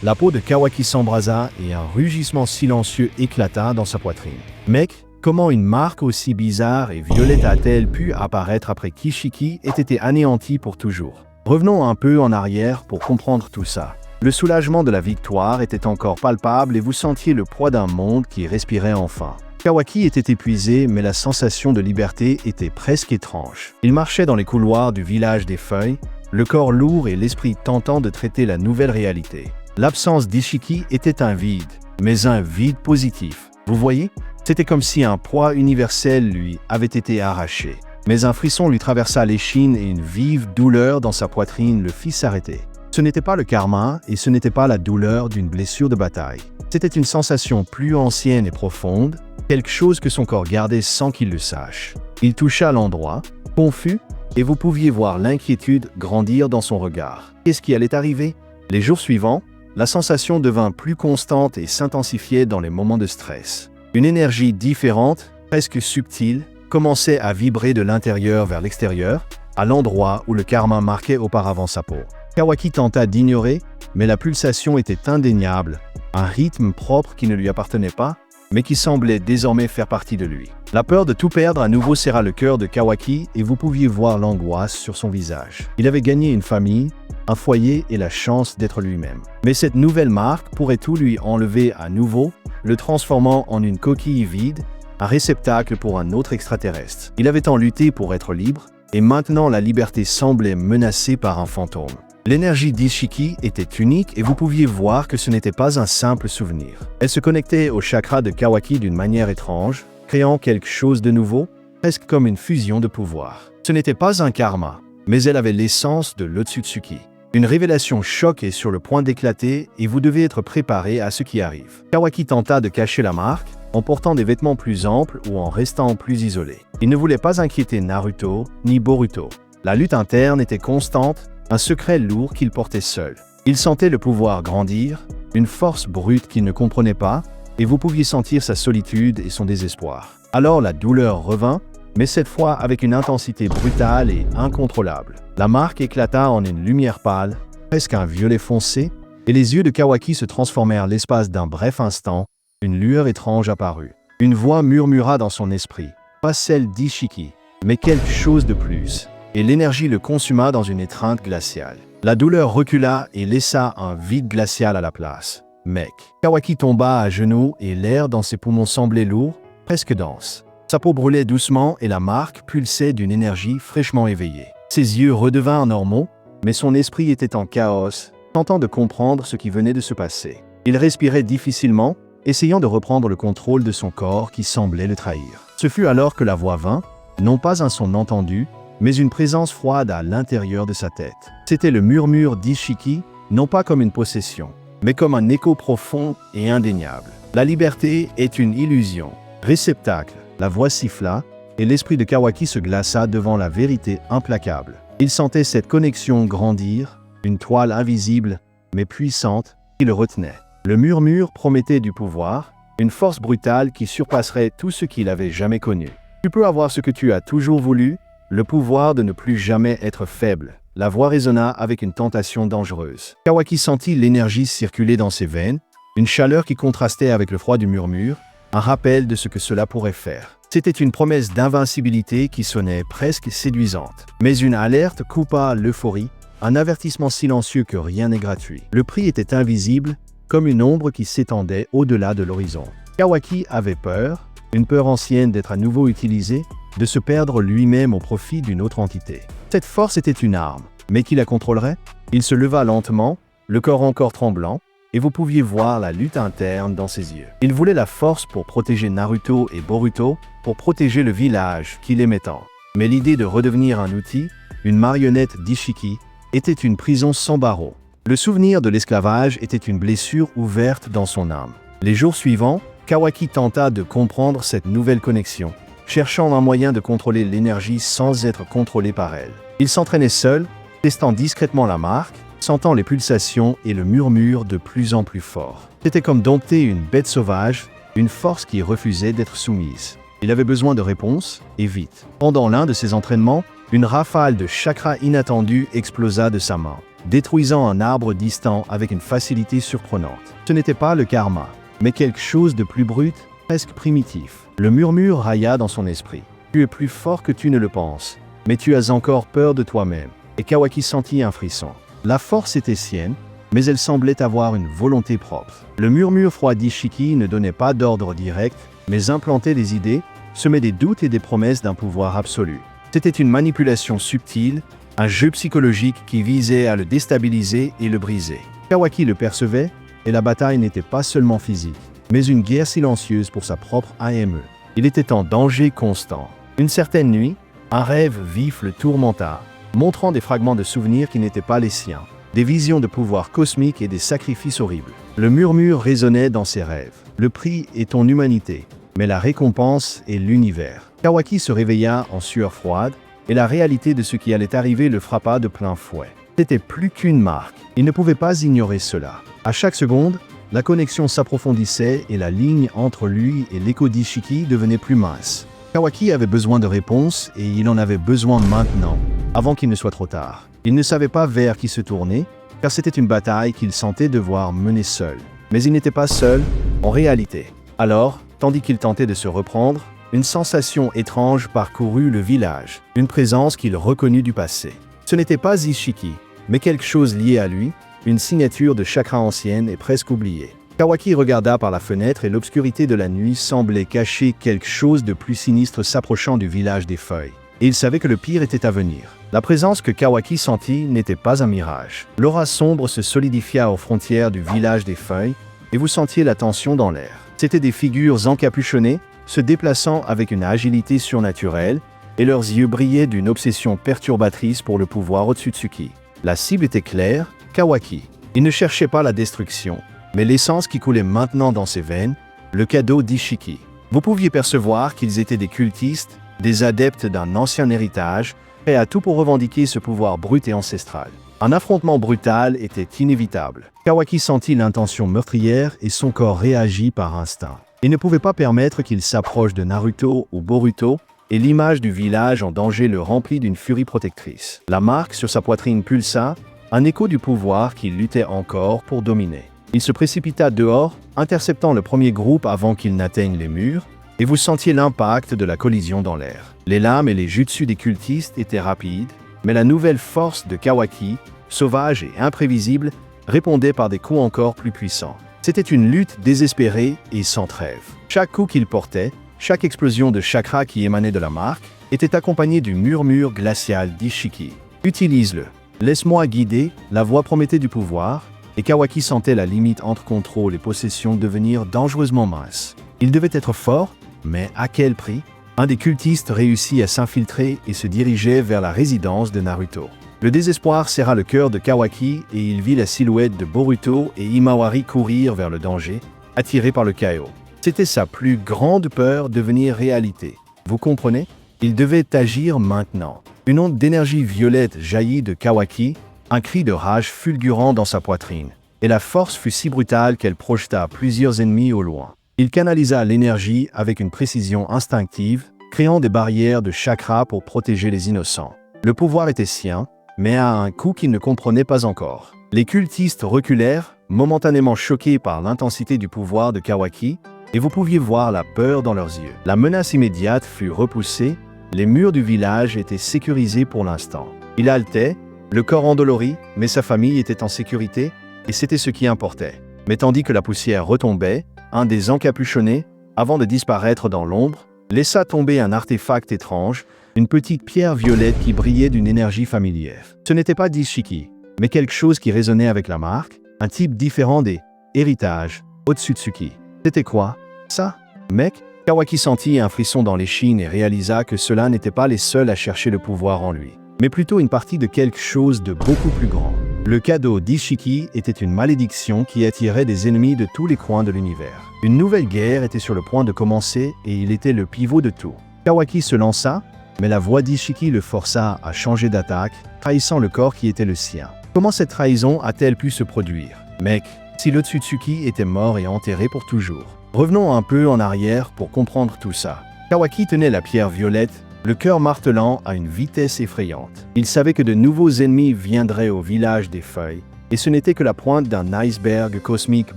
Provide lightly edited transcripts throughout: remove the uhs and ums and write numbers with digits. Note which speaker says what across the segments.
Speaker 1: La peau de Kawaki s'embrasa et un rugissement silencieux éclata dans sa poitrine. Mec, comment une marque aussi bizarre et violette a-t-elle pu apparaître après qu'Ishiki ait été anéanti pour toujours? Revenons un peu en arrière pour comprendre tout ça. Le soulagement de la victoire était encore palpable et vous sentiez le poids d'un monde qui respirait enfin. Kawaki était épuisé, mais la sensation de liberté était presque étrange. Il marchait dans les couloirs du village des feuilles, le corps lourd et l'esprit tentant de traiter la nouvelle réalité. L'absence d'Ishiki était un vide, mais un vide positif. Vous voyez? C'était comme si un poids universel lui avait été arraché. Mais un frisson lui traversa l'échine et une vive douleur dans sa poitrine le fit s'arrêter. Ce n'était pas le karma et ce n'était pas la douleur d'une blessure de bataille. C'était une sensation plus ancienne et profonde, quelque chose que son corps gardait sans qu'il le sache. Il toucha l'endroit, confus, et vous pouviez voir l'inquiétude grandir dans son regard. Qu'est-ce qui allait arriver? Les jours suivants, la sensation devint plus constante et s'intensifiait dans les moments de stress. Une énergie différente, presque subtile, commençait à vibrer de l'intérieur vers l'extérieur, à l'endroit où le karma marquait auparavant sa peau. Kawaki tenta d'ignorer, mais la pulsation était indéniable, un rythme propre qui ne lui appartenait pas, mais qui semblait désormais faire partie de lui. La peur de tout perdre à nouveau serra le cœur de Kawaki et vous pouviez voir l'angoisse sur son visage. Il avait gagné une famille, un foyer et la chance d'être lui-même. Mais cette nouvelle marque pourrait tout lui enlever à nouveau, le transformant en une coquille vide, un réceptacle pour un autre extraterrestre. Il avait tant lutté pour être libre, et maintenant la liberté semblait menacée par un fantôme. L'énergie d'Ishiki était unique et vous pouviez voir que ce n'était pas un simple souvenir. Elle se connectait au chakra de Kawaki d'une manière étrange, créant quelque chose de nouveau, presque comme une fusion de pouvoir. Ce n'était pas un karma, mais elle avait l'essence de l'Otsutsuki. Une révélation choc est sur le point d'éclater et vous devez être préparé à ce qui arrive. Kawaki tenta de cacher la marque, en portant des vêtements plus amples ou en restant plus isolé. Il ne voulait pas inquiéter Naruto ni Boruto. La lutte interne était constante, un secret lourd qu'il portait seul. Il sentait le pouvoir grandir, une force brute qu'il ne comprenait pas, et vous pouviez sentir sa solitude et son désespoir. Alors la douleur revint, mais cette fois avec une intensité brutale et incontrôlable. La marque éclata en une lumière pâle, presque un violet foncé, et les yeux de Kawaki se transformèrent l'espace d'un bref instant. Une lueur étrange apparut. Une voix murmura dans son esprit, pas celle d'Ishiki, mais quelque chose de plus, et l'énergie le consuma dans une étreinte glaciale. La douleur recula et laissa un vide glacial à la place. Mec. Kawaki tomba à genoux et l'air dans ses poumons semblait lourd, presque dense. Sa peau brûlait doucement et la marque pulsait d'une énergie fraîchement éveillée. Ses yeux redevinrent normaux, mais son esprit était en chaos, tentant de comprendre ce qui venait de se passer. Il respirait difficilement, essayant de reprendre le contrôle de son corps qui semblait le trahir. Ce fut alors que la voix vint, non pas un son entendu, mais une présence froide à l'intérieur de sa tête. C'était le murmure d'Ishiki, non pas comme une possession, mais comme un écho profond et indéniable. La liberté est une illusion. Réceptacle, la voix siffla, et l'esprit de Kawaki se glaça devant la vérité implacable. Il sentait cette connexion grandir, une toile invisible, mais puissante, qui le retenait. Le murmure promettait du pouvoir, une force brutale qui surpasserait tout ce qu'il avait jamais connu. Tu peux avoir ce que tu as toujours voulu, le pouvoir de ne plus jamais être faible. La voix résonna avec une tentation dangereuse. Kawaki sentit l'énergie circuler dans ses veines, une chaleur qui contrastait avec le froid du murmure, un rappel de ce que cela pourrait faire. C'était une promesse d'invincibilité qui sonnait presque séduisante. Mais une alerte coupa l'euphorie, un avertissement silencieux que rien n'est gratuit. Le prix était invisible, comme une ombre qui s'étendait au-delà de l'horizon. Kawaki avait peur, une peur ancienne d'être à nouveau utilisé, de se perdre lui-même au profit d'une autre entité. Cette force était une arme, mais qui la contrôlerait? Il se leva lentement, le corps encore tremblant, et vous pouviez voir la lutte interne dans ses yeux. Il voulait la force pour protéger Naruto et Boruto, pour protéger le village qu'il aimait tant. Mais l'idée de redevenir un outil, une marionnette d'Ishiki, était une prison sans barreaux. Le souvenir de l'esclavage était une blessure ouverte dans son âme. Les jours suivants, Kawaki tenta de comprendre cette nouvelle connexion, cherchant un moyen de contrôler l'énergie sans être contrôlé par elle. Il s'entraînait seul, testant discrètement la marque, sentant les pulsations et le murmure de plus en plus fort. C'était comme dompter une bête sauvage, une force qui refusait d'être soumise. Il avait besoin de réponses, et vite. Pendant l'un de ses entraînements, une rafale de chakra inattendu explosa de sa main. détruisant un arbre distant avec une facilité surprenante. Ce n'était pas le karma, mais quelque chose de plus brut, presque primitif. Le murmure railla dans son esprit. Tu es plus fort que tu ne le penses, mais tu as encore peur de toi-même. Et Kawaki sentit un frisson. La force était sienne, mais elle semblait avoir une volonté propre. Le murmure froid d'Ishiki ne donnait pas d'ordre direct, mais implantait des idées, semait des doutes et des promesses d'un pouvoir absolu. C'était une manipulation subtile, un jeu psychologique qui visait à le déstabiliser et le briser. Kawaki le percevait, et la bataille n'était pas seulement physique, mais une guerre silencieuse pour sa propre AME. Il était en danger constant. Une certaine nuit, un rêve vif le tourmenta, montrant des fragments de souvenirs qui n'étaient pas les siens, des visions de pouvoirs cosmiques et des sacrifices horribles. Le murmure résonnait dans ses rêves. Le prix est ton humanité, mais la récompense est l'univers. Kawaki se réveilla en sueur froide, et la réalité de ce qui allait arriver le frappa de plein fouet. C'était plus qu'une marque. Il ne pouvait pas ignorer cela. À chaque seconde, la connexion s'approfondissait et la ligne entre lui et l'écho d'Ishiki devenait plus mince. Kawaki avait besoin de réponses et il en avait besoin maintenant, avant qu'il ne soit trop tard. Il ne savait pas vers qui se tourner, car c'était une bataille qu'il sentait devoir mener seul. Mais il n'était pas seul, en réalité. Alors, tandis qu'il tentait de se reprendre, une sensation étrange parcourut le village, une présence qu'il reconnut du passé. Ce n'était pas Ishiki, mais quelque chose lié à lui, une signature de chakra ancienne et presque oubliée. Kawaki regarda par la fenêtre et l'obscurité de la nuit semblait cacher quelque chose de plus sinistre s'approchant du village des feuilles. Et il savait que le pire était à venir. La présence que Kawaki sentit n'était pas un mirage. L'aura sombre se solidifia aux frontières du village des feuilles et vous sentiez la tension dans l'air. C'étaient des figures encapuchonnées, se déplaçant avec une agilité surnaturelle, et leurs yeux brillaient d'une obsession perturbatrice pour le pouvoir Otsutsuki. La cible était claire, Kawaki. Il ne cherchait pas la destruction, mais l'essence qui coulait maintenant dans ses veines, le cadeau d'Ishiki. Vous pouviez percevoir qu'ils étaient des cultistes, des adeptes d'un ancien héritage, prêts à tout pour revendiquer ce pouvoir brut et ancestral. Un affrontement brutal était inévitable. Kawaki sentit l'intention meurtrière et son corps réagit par instinct. Il ne pouvait pas permettre qu'il s'approche de Naruto ou Boruto, et l'image du village en danger le remplit d'une furie protectrice. La marque sur sa poitrine pulsa, un écho du pouvoir qui luttait encore pour dominer. Il se précipita dehors, interceptant le premier groupe avant qu'il n'atteigne les murs, et vous sentiez l'impact de la collision dans l'air. Les lames et les jutsu des cultistes étaient rapides, mais la nouvelle force de Kawaki, sauvage et imprévisible, répondait par des coups encore plus puissants. C'était une lutte désespérée et sans trêve. Chaque coup qu'il portait, chaque explosion de chakra qui émanait de la marque, était accompagnée du murmure glacial d'Ishiki. Utilise-le. Laisse-moi guider, la voix promettait du pouvoir, et Kawaki sentait la limite entre contrôle et possession devenir dangereusement mince. Il devait être fort, mais à quel prix? Un des cultistes réussit à s'infiltrer et se dirigeait vers la résidence de Naruto. Le désespoir serra le cœur de Kawaki et il vit la silhouette de Boruto et Himawari courir vers le danger, attirés par le chaos. C'était sa plus grande peur devenir réalité. Vous comprenez? Il devait agir maintenant. Une onde d'énergie violette jaillit de Kawaki, un cri de rage fulgurant dans sa poitrine, et la force fut si brutale qu'elle projeta plusieurs ennemis au loin. Il canalisa l'énergie avec une précision instinctive, créant des barrières de chakra pour protéger les innocents. Le pouvoir était sien, mais à un coût qu'il ne comprenait pas encore. Les cultistes reculèrent, momentanément choqués par l'intensité du pouvoir de Kawaki, et vous pouviez voir la peur dans leurs yeux. La menace immédiate fut repoussée, les murs du village étaient sécurisés pour l'instant. Il haletait, le corps endolori, mais sa famille était en sécurité, et c'était ce qui importait. Mais tandis que la poussière retombait, un des encapuchonnés, avant de disparaître dans l'ombre, laissa tomber un artefact étrange, une petite pierre violette qui brillait d'une énergie familière. Ce n'était pas d'Ishiki, mais quelque chose qui résonnait avec la marque, un type différent des héritages, Otsutsuki. C'était quoi, ça? Mec? Kawaki sentit un frisson dans l'échine et réalisa que ceux-là n'étaient pas les seuls à chercher le pouvoir en lui, mais plutôt une partie de quelque chose de beaucoup plus grand. Le cadeau d'Ishiki était une malédiction qui attirait des ennemis de tous les coins de l'univers. Une nouvelle guerre était sur le point de commencer et il était le pivot de tout. Kawaki se lança, mais la voix d'Ishiki le força à changer d'attaque, trahissant le corps qui était le sien. Comment cette trahison a-t-elle pu se produire? Mec, si l'Otsutsuki était mort et enterré pour toujours. Revenons un peu en arrière pour comprendre tout ça. Kawaki tenait la pierre violette, le cœur martelant à une vitesse effrayante. Il savait que de nouveaux ennemis viendraient au village des feuilles, et ce n'était que la pointe d'un iceberg cosmique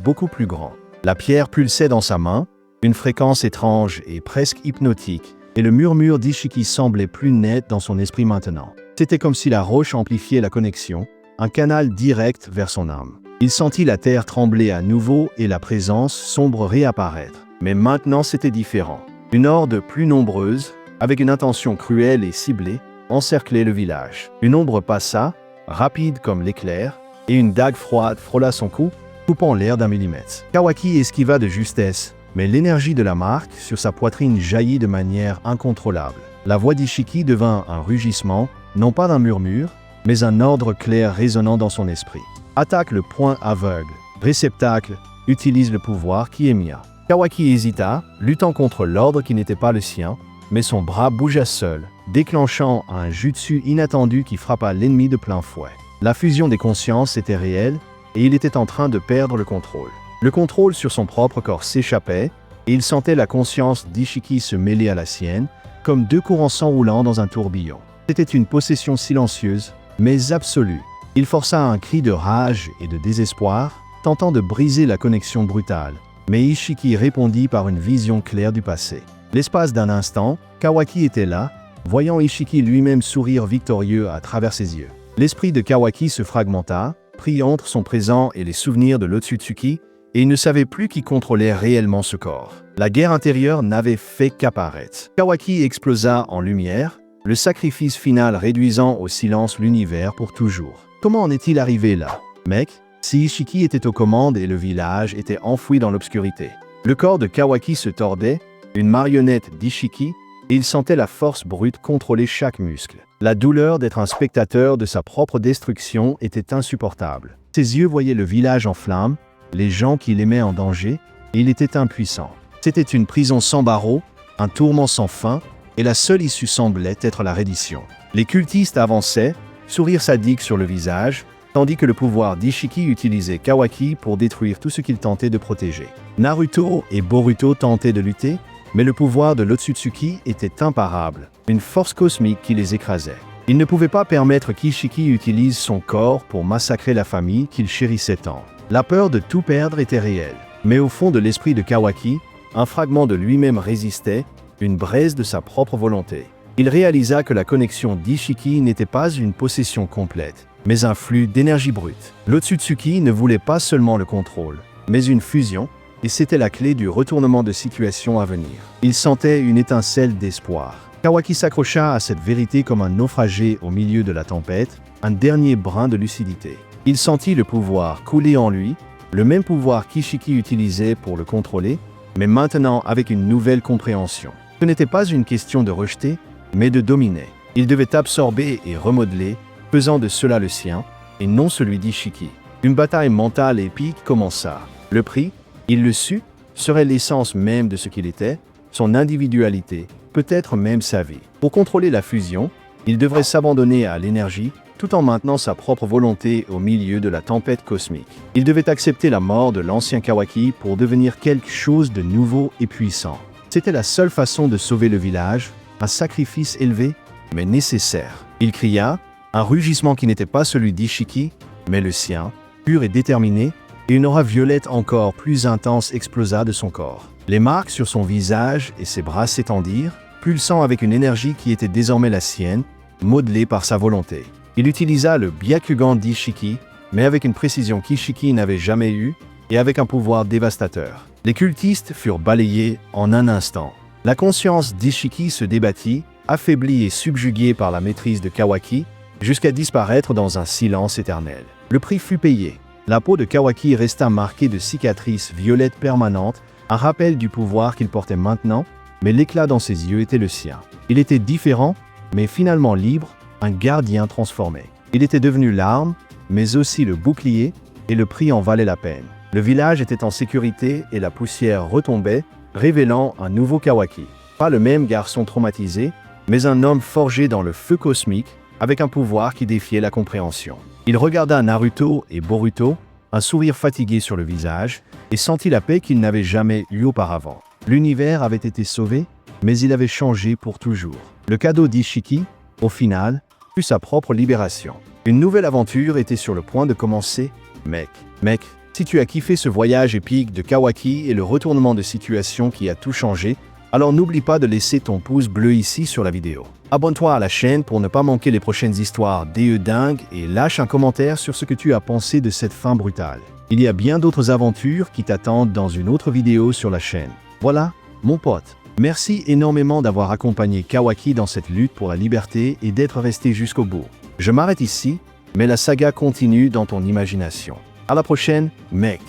Speaker 1: beaucoup plus grand. La pierre pulsait dans sa main, une fréquence étrange et presque hypnotique, et le murmure d'Ishiki semblait plus net dans son esprit maintenant. C'était comme si la roche amplifiait la connexion, un canal direct vers son âme. Il sentit la terre trembler à nouveau et la présence sombre réapparaître. Mais maintenant c'était différent. Une horde plus nombreuse, avec une intention cruelle et ciblée, encerclait le village. Une ombre passa, rapide comme l'éclair, et une dague froide frôla son cou, coupant l'air d'un millimètre. Kawaki esquiva de justesse, mais l'énergie de la marque sur sa poitrine jaillit de manière incontrôlable. La voix d'Ishiki devint un rugissement, non pas d'un murmure, mais un ordre clair résonnant dans son esprit. Attaque le point aveugle. Réceptacle, utilise le pouvoir qui est mien. Kawaki hésita, luttant contre l'ordre qui n'était pas le sien, mais son bras bougea seul, déclenchant un jutsu inattendu qui frappa l'ennemi de plein fouet. La fusion des consciences était réelle, et il était en train de perdre le contrôle. Le contrôle sur son propre corps s'échappait, et il sentait la conscience d'Ishiki se mêler à la sienne, comme deux courants s'enroulant dans un tourbillon. C'était une possession silencieuse, mais absolue. Il força un cri de rage et de désespoir, tentant de briser la connexion brutale. Mais Ishiki répondit par une vision claire du passé. L'espace d'un instant, Kawaki était là, voyant Ishiki lui-même sourire victorieux à travers ses yeux. L'esprit de Kawaki se fragmenta, pris entre son présent et les souvenirs de l'Otsutsuki, et il ne savait plus qui contrôlait réellement ce corps. La guerre intérieure n'avait fait qu'apparaître. Kawaki explosa en lumière, le sacrifice final réduisant au silence l'univers pour toujours. Comment en est-il arrivé là, mec? Si Ishiki était aux commandes et le village était enfoui dans l'obscurité. Le corps de Kawaki se tordait, une marionnette d'Ishiki, et il sentait la force brute contrôler chaque muscle. La douleur d'être un spectateur de sa propre destruction était insupportable. Ses yeux voyaient le village en flammes, les gens qu'il aimait en danger, et il était impuissant. C'était une prison sans barreaux, un tourment sans fin, et la seule issue semblait être la reddition. Les cultistes avançaient, sourire sadique sur le visage, tandis que le pouvoir d'Ishiki utilisait Kawaki pour détruire tout ce qu'il tentait de protéger. Naruto et Boruto tentaient de lutter, mais le pouvoir de l'Otsutsuki était imparable, une force cosmique qui les écrasait. Ils ne pouvaient pas permettre qu'Ishiki utilise son corps pour massacrer la famille qu'il chérissait tant. La peur de tout perdre était réelle, mais au fond de l'esprit de Kawaki, un fragment de lui-même résistait, une braise de sa propre volonté. Il réalisa que la connexion d'Ishiki n'était pas une possession complète, mais un flux d'énergie brute. L'Otsutsuki ne voulait pas seulement le contrôle, mais une fusion, et c'était la clé du retournement de situation à venir. Il sentait une étincelle d'espoir. Kawaki s'accrocha à cette vérité comme un naufragé au milieu de la tempête, un dernier brin de lucidité. Il sentit le pouvoir couler en lui, le même pouvoir qu'Ishiki utilisait pour le contrôler, mais maintenant avec une nouvelle compréhension. Ce n'était pas une question de rejeter, mais de dominer. Il devait absorber et remodeler, faisant de cela le sien, et non celui d'Ishiki. Une bataille mentale épique commença. Le prix, il le sut, serait l'essence même de ce qu'il était, son individualité, peut-être même sa vie. Pour contrôler la fusion, il devrait s'abandonner à l'énergie, tout en maintenant sa propre volonté au milieu de la tempête cosmique. Il devait accepter la mort de l'ancien Kawaki pour devenir quelque chose de nouveau et puissant. C'était la seule façon de sauver le village, un sacrifice élevé, mais nécessaire. Il cria, un rugissement qui n'était pas celui d'Ishiki, mais le sien, pur et déterminé, et une aura violette encore plus intense explosa de son corps. Les marques sur son visage et ses bras s'étendirent, pulsant avec une énergie qui était désormais la sienne, modelée par sa volonté. Il utilisa le Byakugan d'Ishiki, mais avec une précision qu'Ishiki n'avait jamais eue, et avec un pouvoir dévastateur. Les cultistes furent balayés en un instant. La conscience d'Ishiki se débattit, affaiblie et subjuguée par la maîtrise de Kawaki, jusqu'à disparaître dans un silence éternel. Le prix fut payé. La peau de Kawaki resta marquée de cicatrices violettes permanentes, un rappel du pouvoir qu'il portait maintenant, mais l'éclat dans ses yeux était le sien. Il était différent, mais finalement libre, un gardien transformé. Il était devenu l'arme, mais aussi le bouclier, et le prix en valait la peine. Le village était en sécurité et la poussière retombait, révélant un nouveau Kawaki. Pas le même garçon traumatisé, mais un homme forgé dans le feu cosmique, avec un pouvoir qui défiait la compréhension. Il regarda Naruto et Boruto, un sourire fatigué sur le visage, et sentit la paix qu'il n'avait jamais eue auparavant. L'univers avait été sauvé, mais il avait changé pour toujours. Le cadeau d'Ishiki, au final, fut sa propre libération. Une nouvelle aventure était sur le point de commencer. Mec, si tu as kiffé ce voyage épique de Kawaki et le retournement de situation qui a tout changé, alors n'oublie pas de laisser ton pouce bleu ici sur la vidéo. Abonne-toi à la chaîne pour ne pas manquer les prochaines histoires dingues et lâche un commentaire sur ce que tu as pensé de cette fin brutale. Il y a bien d'autres aventures qui t'attendent dans une autre vidéo sur la chaîne. Voilà, mon pote. Merci énormément d'avoir accompagné Kawaki dans cette lutte pour la liberté et d'être resté jusqu'au bout. Je m'arrête ici, mais la saga continue dans ton imagination. À la prochaine, mec.